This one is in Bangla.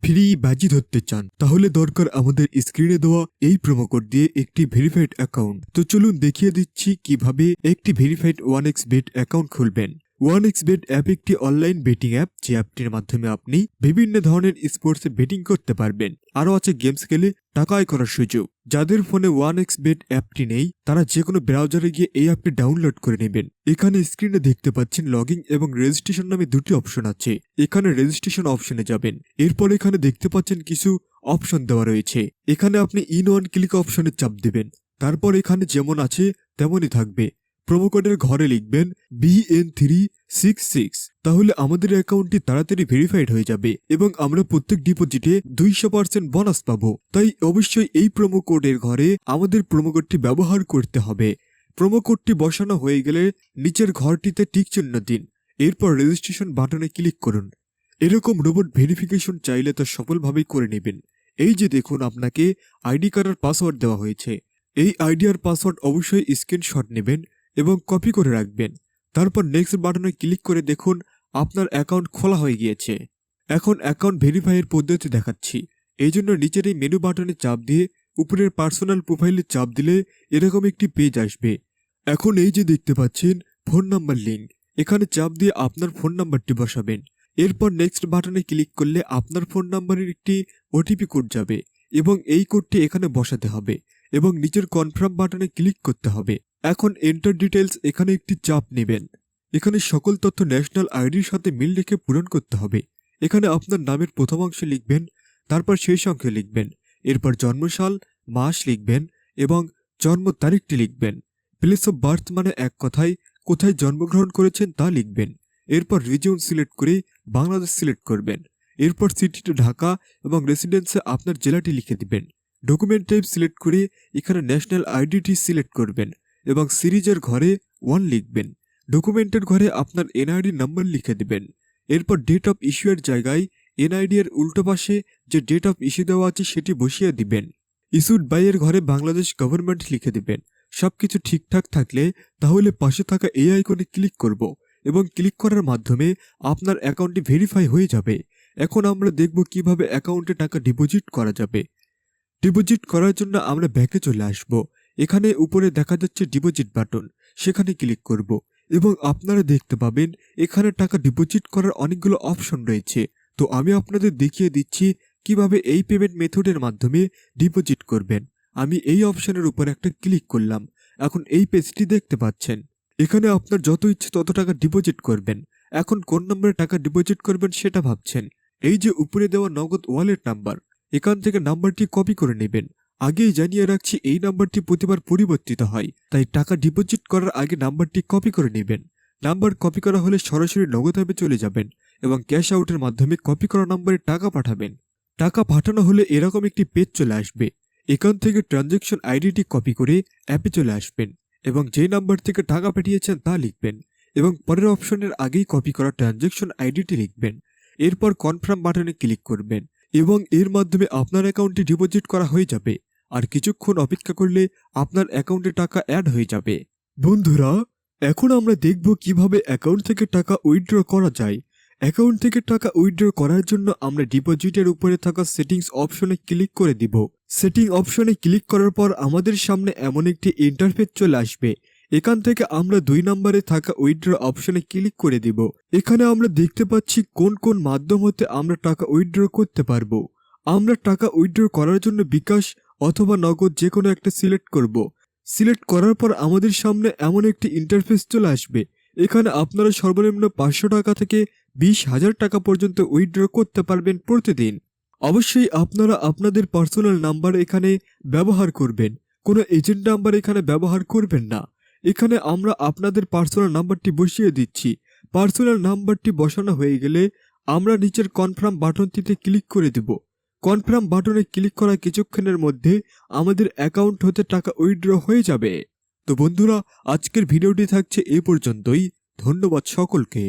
ফ্রি বাজি ধরতে চান তাহলে দরকার আমাদের স্ক্রিনে দেওয়া এই প্রোমো কোড দিয়ে একটি ভেরিফাইড অ্যাকাউন্ট। তো চলুন দেখিয়ে দিচ্ছি কিভাবে একটি ভেরিফাইড 1xbet অ্যাকাউন্ট খুলবেন। 1xbet অ্যাপ একটি অনলাইন বেটিং অ্যাপ, যে অ্যাপটির মাধ্যমে আপনি বিভিন্ন ধরনের স্পোর্টসে বেটিং করতে পারবেন। আরও আছে গেমস খেলে টাকা আয় করার সুযোগ। যাদের ফোনে 1xbet অ্যাপটি নেই তারা যে কোনো ব্রাউজারে গিয়ে এই অ্যাপটি ডাউনলোড করে নেবেন। এখানে স্ক্রিনে দেখতে পাচ্ছেন লগইন এবং রেজিস্ট্রেশন নামে দুটি অপশন আছে। এখানে রেজিস্ট্রেশন অপশনে যাবেন। এরপর এখানে দেখতে পাচ্ছেন কিছু অপশন দেওয়া রয়েছে। এখানে আপনি ইন ওয়ান ক্লিক অপশনে চাপ দিবেন। তারপর এখানে যেমন আছে তেমনই থাকবে। প্রোমো কোডের ঘরে লিখবেন BN366, তাহলে আমাদের অ্যাকাউন্টটি তাড়াতাড়ি ভেরিফাইড হয়ে যাবে এবং আমরা প্রত্যেক ডিপোজিটে 200% বোনাস পাবো। তাই অবশ্যই এই প্রোমো কোডের ঘরে আমাদের প্রোমো কোডটি ব্যবহার করতে হবে। প্রোমো কোডটি বসানো হয়ে গেলে নিচের ঘরটিতে টিক চিহ্ন দিন। এরপর রেজিস্ট্রেশন বাটনে ক্লিক করুন। এরকম রোবট ভেরিফিকেশন চাইলে তা সফলভাবেই করে নেবেন। এই যে দেখুন, আপনাকে আইডি কার্ড আর পাসওয়ার্ড দেওয়া হয়েছে। এই আইডি আর পাসওয়ার্ড অবশ্যই স্ক্রিনশট নেবেন এবং কপি করে রাখবেন। তারপর নেক্সট বাটনে ক্লিক করে দেখুন আপনার অ্যাকাউন্ট খোলা হয়ে গিয়েছে। এখন অ্যাকাউন্ট ভেরিফাইয়ের পদ্ধতি দেখাচ্ছি। এই জন্য নিচের এই মেনু বাটনে চাপ দিয়ে উপরের পার্সোনাল প্রোফাইলে চাপ দিলে এরকম একটি পেজ আসবে। এখন এই যে দেখতে পাচ্ছেন ফোন নাম্বার লিঙ্ক, এখানে চাপ দিয়ে আপনার ফোন নাম্বারটি বসাবেন। এরপর নেক্সট বাটনে ক্লিক করলে আপনার ফোন নাম্বারের একটি ওটিপি কোড যাবে এবং এই কোডটি এখানে বসাতে হবে এবং নিচের কনফার্ম বাটনে ক্লিক করতে হবে। এখন এন্টার ডিটেলস এখানে একটি চাপ নেবেন। এখানে সকল তথ্য ন্যাশনাল আইডির সাথে মিল রেখে পূরণ করতে হবে। এখানে আপনার নামের প্রথম অংশে লিখবেন, তারপর শেষ অংশে লিখবেন। এরপর জন্মসাল, মাস লিখবেন এবং জন্ম তারিখটি লিখবেন। প্লেস অফ বার্থ মানে এক কথায় কোথায় জন্মগ্রহণ করেছেন তা লিখবেন। এরপর রিজিয়ন সিলেক্ট করে বাংলাদেশ সিলেক্ট করবেন। এরপর সিটিতে ঢাকা এবং রেসিডেন্সে আপনার জেলাটি লিখে দিবেন। ডকুমেন্ট টাইপ সিলেক্ট করে এখানে ন্যাশনাল আইডিটি সিলেক্ট করবেন এবং সিরিজের ঘরে 1 লিখবেন। ডকুমেন্টের ঘরে আপনার এনআইডি নাম্বার লিখে দিবেন। এরপর ডেট অফ ইস্যুয়ের জায়গায় এনআইডি এর উল্টো পাশে যে ডেট অফ ইস্যু দেওয়া আছে সেটি বসিয়ে দিবেন। ইস্যুড বাই এর ঘরে বাংলাদেশ গভর্নমেন্ট লিখে দিবেন। সবকিছু ঠিকঠাক থাকলে তাহলে পাশে থাকা এই আইকনে ক্লিক করব এবং ক্লিক করার মাধ্যমে আপনার অ্যাকাউন্টটি ভেরিফাই হয়ে যাবে। এখন আমরা দেখব কিভাবে অ্যাকাউন্টে টাকা ডিপোজিট করা যাবে। ডিপোজিট করার জন্য আমরা ব্যাকে চলে আসব। এখানে উপরে দেখা যাচ্ছে ডিপোজিট বাটন, সেখানে ক্লিক করব এবং আপনারা দেখতে পাবেন এখানে টাকা ডিপোজিট করার অনেকগুলো অপশন রয়েছে। তো আমি আপনাদের দেখিয়ে দিচ্ছি কিভাবে এই পেমেন্ট মেথডের মাধ্যমে ডিপোজিট করবেন। আমি এই অপশনের উপর একটা ক্লিক করলাম। এখন এই পেজটি দেখতে পাচ্ছেন। এখানে আপনার যত ইচ্ছে তত টাকা ডিপোজিট করবেন। এখন কোন নম্বরে টাকা ডিপোজিট করবেন সেটা ভাবছেন। এই যে উপরে দেওয়া নগদ ওয়ালেট নাম্বার, এখান থেকে নাম্বারটি কপি করে নেবেন। আগেই জানিয়ে রাখছি এই নাম্বারটি প্রতিবার পরিবর্তিত হয়, তাই টাকা ডিপোজিট করার আগে নাম্বারটি কপি করে নেবেন। নাম্বার কপি করা হলে সরাসরি নগদ অ্যাপে চলে যাবেন এবং ক্যাশ আউটের মাধ্যমে কপি করা নাম্বারে টাকা পাঠাবেন। টাকা পাঠানো হলে এরকম একটি পেজ চলে আসবে। এখান থেকে ট্রানজ্যাকশন আইডিটি কপি করে অ্যাপে চলে আসবেন এবং যে নাম্বার থেকে টাকা পাঠিয়েছেন তা লিখবেন এবং পরের অপশনের আগেই কপি করা ট্রানজ্যাকশন আইডিটি লিখবেন। এরপর কনফার্ম বাটনে ক্লিক করবেন এবং এর মাধ্যমে আপনার অ্যাকাউন্টে ডিপোজিট করা হয়ে যাবে। আর কিছুক্ষণ অপেক্ষা করলে আপনার অ্যাকাউন্টে টাকা অ্যাড হয়ে যাবে। বন্ধুরা, এখন আমরা দেখব কিভাবে অ্যাকাউন্ট থেকে টাকা উইথড্র করা যায়। অ্যাকাউন্ট থেকে টাকা উইথড্র করার জন্য আমরা ডিপোজিটের উপরে থাকা সেটিংস অপশনে ক্লিক করে দিব। সেটিং অপশনে ক্লিক করার পর আমাদের সামনে এমন একটি ইন্টারফেস চলে আসবে। এখান থেকে আমরা 2 নম্বরে থাকা উইথড্র অপশনে ক্লিক করে দিব। এখানে আমরা দেখতে পাচ্ছি কোন কোন মাধ্যম হতে আমরা টাকা উইথড্র করতে পারবো। আমরা টাকা উইথড্র করার জন্য বিকাশ অথবা নগদ যে কোনো একটা সিলেক্ট করব। সিলেক্ট করার পর আমাদের সামনে এমন একটি ইন্টারফেস চলে আসবে। এখানে আপনারা সর্বনিম্ন 500 টাকা থেকে 20,000 টাকা পর্যন্ত উইথড্র করতে পারবেন প্রতিদিন। অবশ্যই আপনারা আপনাদের পার্সোনাল নাম্বার এখানে ব্যবহার করবেন, কোনো এজেন্ট নাম্বার এখানে ব্যবহার করবেন না। এখানে আমরা আপনাদের পার্সোনাল নাম্বারটি বসিয়ে দিচ্ছি। পার্সোনাল নাম্বারটি বসানো হয়ে গেলে আমরা নিচের কনফার্ম বাটনটিতে ক্লিক করে দেব। কনফার্ম বাটনে ক্লিক করা কিছুক্ষণের মধ্যে আমাদের অ্যাকাউন্ট হতে টাকা উইথড্র হয়ে যাবে। তো বন্ধুরা, আজকের ভিডিওটি থাকছে এ পর্যন্তই। ধন্যবাদ সকলকে।